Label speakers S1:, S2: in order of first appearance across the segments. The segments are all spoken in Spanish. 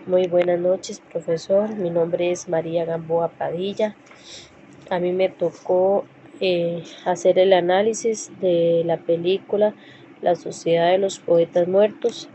S1: Muy buenas noches, profesor. Mi nombre es María Gamboa Padilla. A mí me tocó hacer el análisis de la película La Sociedad de los Poetas Muertos.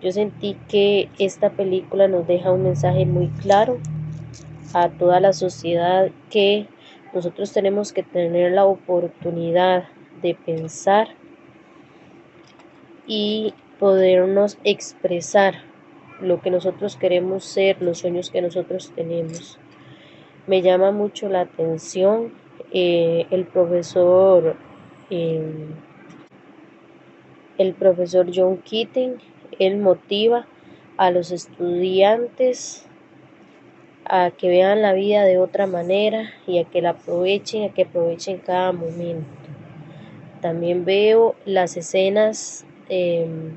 S1: Yo sentí que esta película nos deja un mensaje muy claro a toda la sociedad, que nosotros tenemos que tener la oportunidad de pensar y podernos expresar lo que nosotros queremos ser, los sueños que nosotros tenemos. Me llama mucho la atención el profesor John Keating. Él motiva a los estudiantes a que vean la vida de otra manera y a que la aprovechen, a que aprovechen cada momento. También veo las escenas en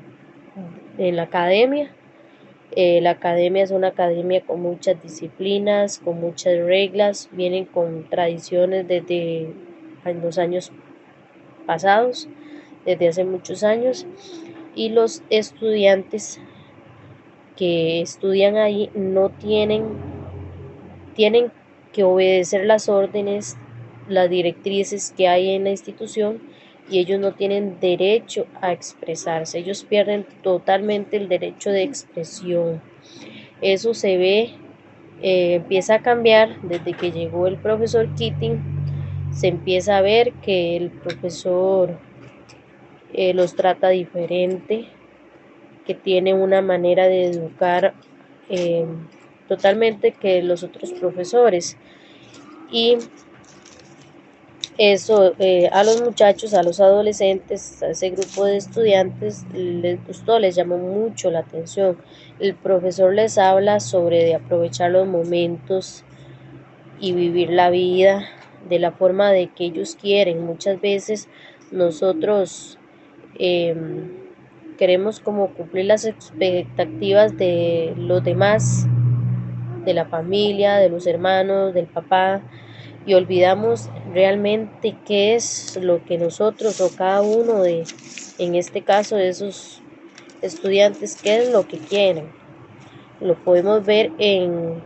S1: la academia. La academia es una academia con muchas disciplinas, con muchas reglas, vienen con tradiciones desde los años pasados, desde hace muchos años, y los estudiantes que estudian ahí no tienen que obedecer las órdenes, las directrices que hay en la institución, y ellos no tienen derecho a expresarse. Ellos pierden totalmente el derecho de expresión. Eso se ve, empieza a cambiar desde que llegó el profesor Keating. Se empieza a ver que el profesor los trata diferente, que tiene una manera de educar totalmente que los otros profesores. Y eso a los muchachos, a los adolescentes, a ese grupo de estudiantes les gustó, les llamó mucho la atención. El profesor les habla sobre de aprovechar los momentos y vivir la vida de la forma de que ellos quieren. Muchas veces nosotros queremos como cumplir las expectativas de los demás, de la familia, de los hermanos, del papá, y olvidamos realmente qué es lo que nosotros o cada uno de, en este caso de esos estudiantes, qué es lo que quieren. Lo podemos ver en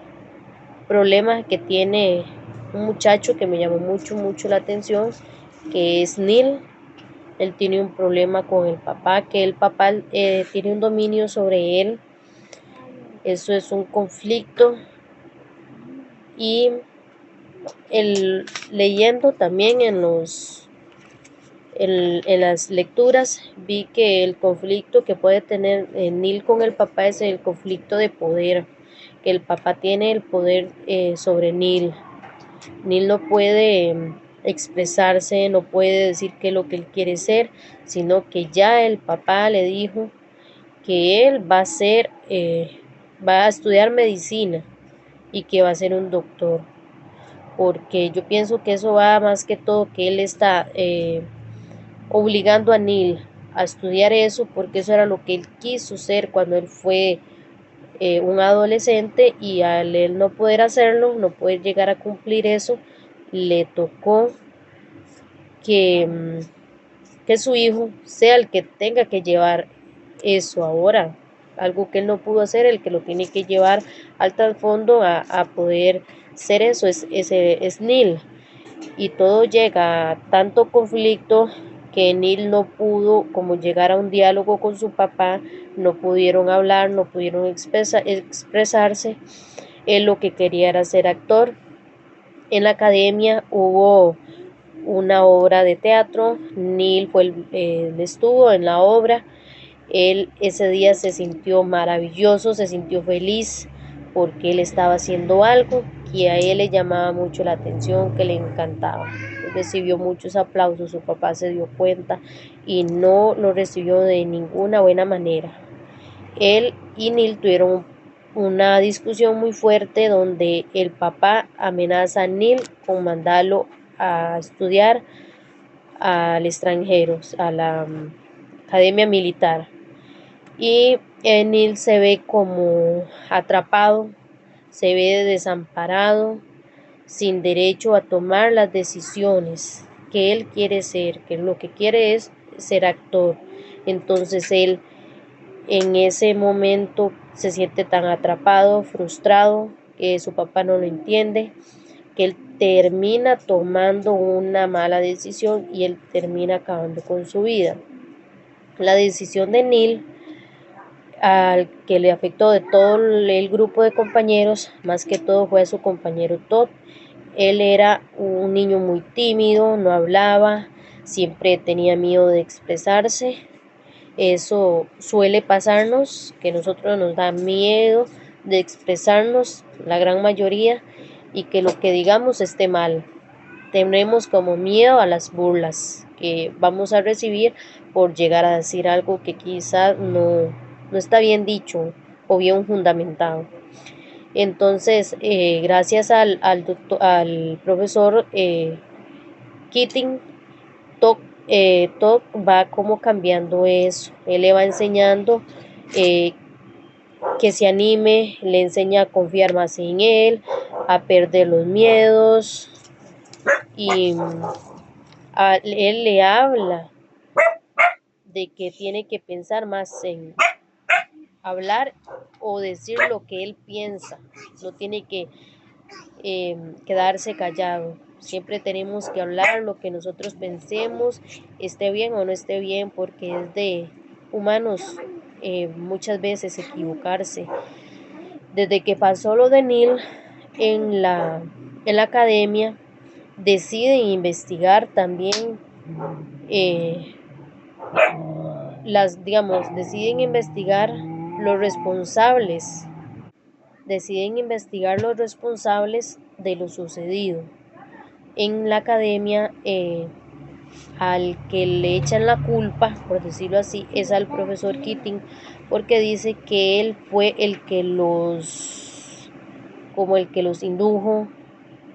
S1: problemas que tiene un muchacho que me llamó mucho la atención, que es Neil. Él tiene un problema con el papá, que el papá tiene un dominio sobre él. Eso es un conflicto. Y leyendo también en las lecturas, vi que el conflicto que puede tener Neil con el papá es el conflicto de poder, que el papá tiene el poder sobre Neil. Neil no puede expresarse, no puede decir qué es lo que él quiere ser, sino que ya el papá le dijo que él va a estudiar medicina y que va a ser un doctor. Porque yo pienso que eso va más que todo, que él está obligando a Neil a estudiar eso, porque eso era lo que él quiso ser cuando él fue un adolescente, y al él no poder hacerlo, no poder llegar a cumplir eso, le tocó que su hijo sea el que tenga que llevar eso ahora, algo que él no pudo hacer, el que lo tiene que llevar al trasfondo a poder ser eso, es Neil. Y todo llega a tanto conflicto que Neil no pudo como llegar a un diálogo con su papá, no pudieron hablar, no pudieron expresarse. Él lo que quería era ser actor. En la academia hubo una obra de teatro, Neil estuvo en la obra. Él ese día se sintió maravilloso, se sintió feliz porque él estaba haciendo algo que a él le llamaba mucho la atención, que le encantaba. Él recibió muchos aplausos, su papá se dio cuenta y no lo recibió de ninguna buena manera. Él y Neil tuvieron una discusión muy fuerte donde el papá amenaza a Neil con mandarlo a estudiar al extranjero, a la academia militar. Y Neil se ve como atrapado, se ve desamparado, sin derecho a tomar las decisiones que él quiere ser, que lo que quiere es ser actor. Entonces él en ese momento se siente tan atrapado, frustrado, que su papá no lo entiende, que él termina tomando una mala decisión y él termina acabando con su vida. La decisión de Neil, al que le afectó de todo el grupo de compañeros, más que todo fue a su compañero Todd. Él era un niño muy tímido, no hablaba, siempre tenía miedo de expresarse. Eso suele pasarnos, que a nosotros nos da miedo de expresarnos, la gran mayoría, y que lo que digamos esté mal. Tenemos como miedo a las burlas que vamos a recibir por llegar a decir algo que quizás no está bien dicho o bien fundamentado. Entonces, gracias al profesor Keating, Todd va como cambiando eso. Él le va enseñando que se anime, le enseña a confiar más en él, a perder los miedos, y él le habla de que tiene que pensar más en hablar o decir lo que él piensa, no tiene que quedarse callado. Siempre tenemos que hablar lo que nosotros pensemos, esté bien o no esté bien, porque es de humanos muchas veces equivocarse. Desde que pasó lo de Neil en la academia, deciden investigar también deciden investigar los responsables, de lo sucedido en la academia. Al que le echan la culpa, por decirlo así, es al profesor Keating, porque dice que él fue el que los indujo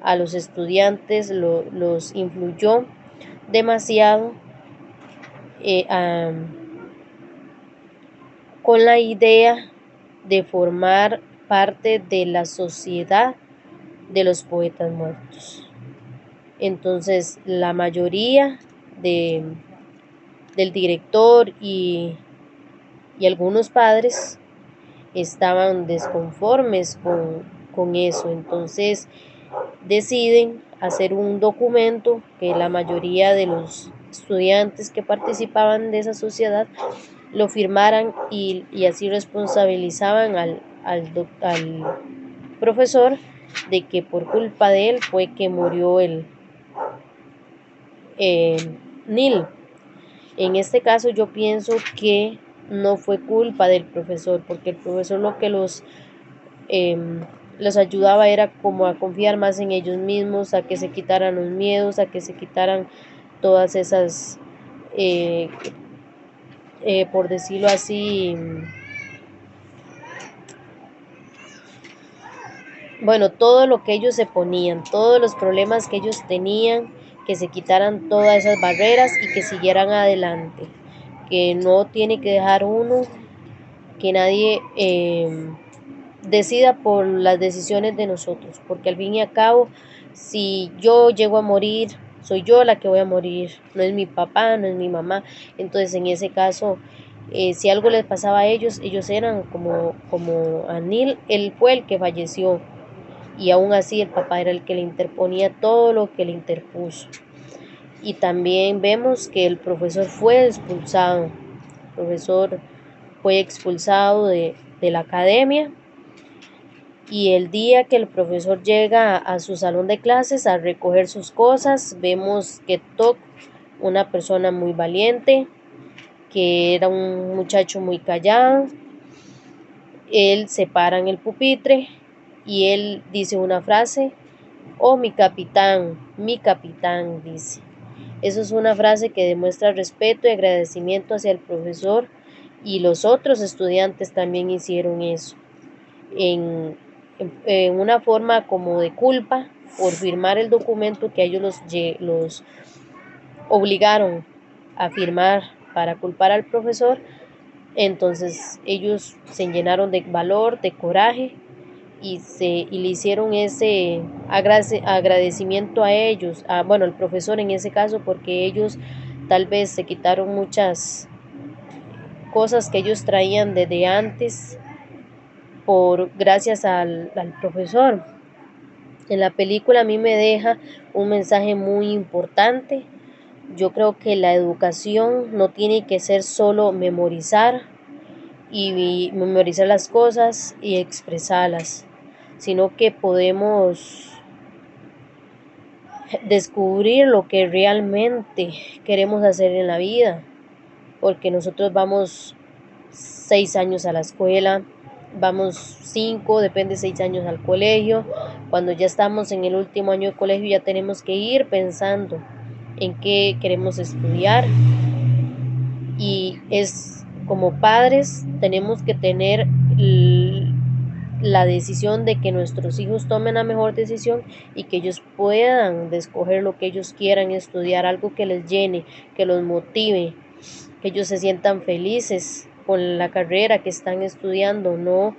S1: a los estudiantes, los influyó demasiado con la idea de formar parte de la sociedad de los poetas muertos. Entonces, la mayoría del director y algunos padres estaban desconformes con eso. Entonces, deciden hacer un documento que la mayoría de los estudiantes que participaban de esa sociedad lo firmaran, y así responsabilizaban al profesor de que por culpa de él fue que murió Neil. En este caso yo pienso que no fue culpa del profesor, porque el profesor lo que los ayudaba era como a confiar más en ellos mismos, a que se quitaran los miedos, a que se quitaran todas esas, por decirlo así, bueno, todo lo que ellos se ponían, todos los problemas que ellos tenían, que se quitaran todas esas barreras y que siguieran adelante, que no tiene que dejar uno, que nadie decida por las decisiones de nosotros, porque al fin y al cabo, si yo llego a morir, soy yo la que voy a morir, no es mi papá, no es mi mamá. Entonces, en ese caso, si algo les pasaba a ellos eran como a Neil, él fue el que falleció, y aún así el papá era el que le interponía todo lo que le interpuso. Y también vemos que el profesor fue expulsado, de la academia. Y el día que el profesor llega a su salón de clases a recoger sus cosas, vemos que Todd, una persona muy valiente, que era un muchacho muy callado, él se para en el pupitre y él dice una frase: "Oh, mi capitán", dice. Eso es una frase que demuestra respeto y agradecimiento hacia el profesor, y los otros estudiantes también hicieron eso, en una forma como de culpa por firmar el documento que a ellos los obligaron a firmar para culpar al profesor. Entonces ellos se llenaron de valor, de coraje, y le hicieron ese agradecimiento a ellos, al profesor en ese caso, porque ellos tal vez se quitaron muchas cosas que ellos traían desde antes gracias al profesor. En la película a mí me deja un mensaje muy importante. Yo creo que la educación no tiene que ser solo memorizar y memorizar las cosas y expresarlas, sino que podemos descubrir lo que realmente queremos hacer en la vida, porque nosotros vamos 6 años a la escuela, vamos 5, depende, 6 años al colegio. Cuando ya estamos en el último año de colegio ya tenemos que ir pensando en qué queremos estudiar, y es como padres tenemos que tener la decisión de que nuestros hijos tomen la mejor decisión y que ellos puedan escoger lo que ellos quieran estudiar, algo que les llene, que los motive, que ellos se sientan felices con la carrera que están estudiando, no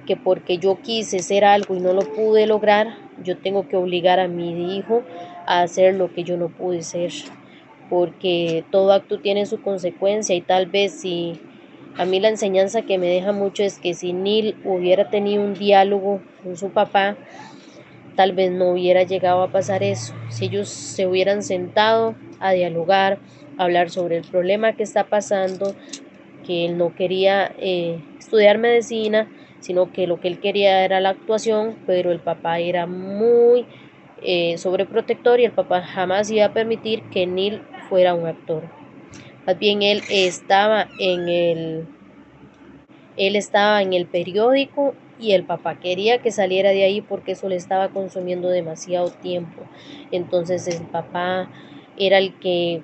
S1: que porque yo quise ser algo y no lo pude lograr, yo tengo que obligar a mi hijo a hacer lo que yo no pude ser, porque todo acto tiene su consecuencia. Y tal vez si a mí la enseñanza que me deja mucho es que si Neil hubiera tenido un diálogo con su papá, tal vez no hubiera llegado a pasar eso. Si ellos se hubieran sentado a dialogar, a hablar sobre el problema que está pasando, que él no quería estudiar medicina, sino que lo que él quería era la actuación, pero el papá era muy sobreprotector y el papá jamás iba a permitir que Neil fuera un actor. Más bien él estaba en el periódico y el papá quería que saliera de ahí porque eso le estaba consumiendo demasiado tiempo. Entonces el papá era el que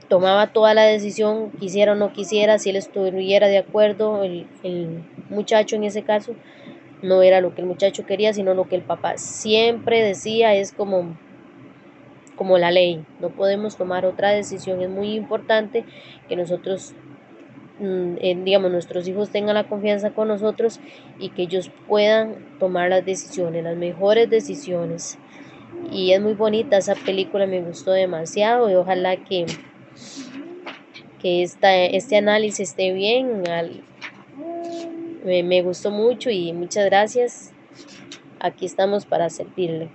S1: tomaba toda la decisión, quisiera o no quisiera, si él estuviera de acuerdo, el muchacho en ese caso, no era lo que el muchacho quería, sino lo que el papá siempre decía. Es como la ley, no podemos tomar otra decisión. Es muy importante que nosotros digamos, nuestros hijos tengan la confianza con nosotros y que ellos puedan tomar las decisiones, las mejores decisiones. Y es muy bonita esa película, me gustó demasiado, y ojalá que este análisis esté bien. Me gustó mucho y muchas gracias. Aquí estamos para servirle.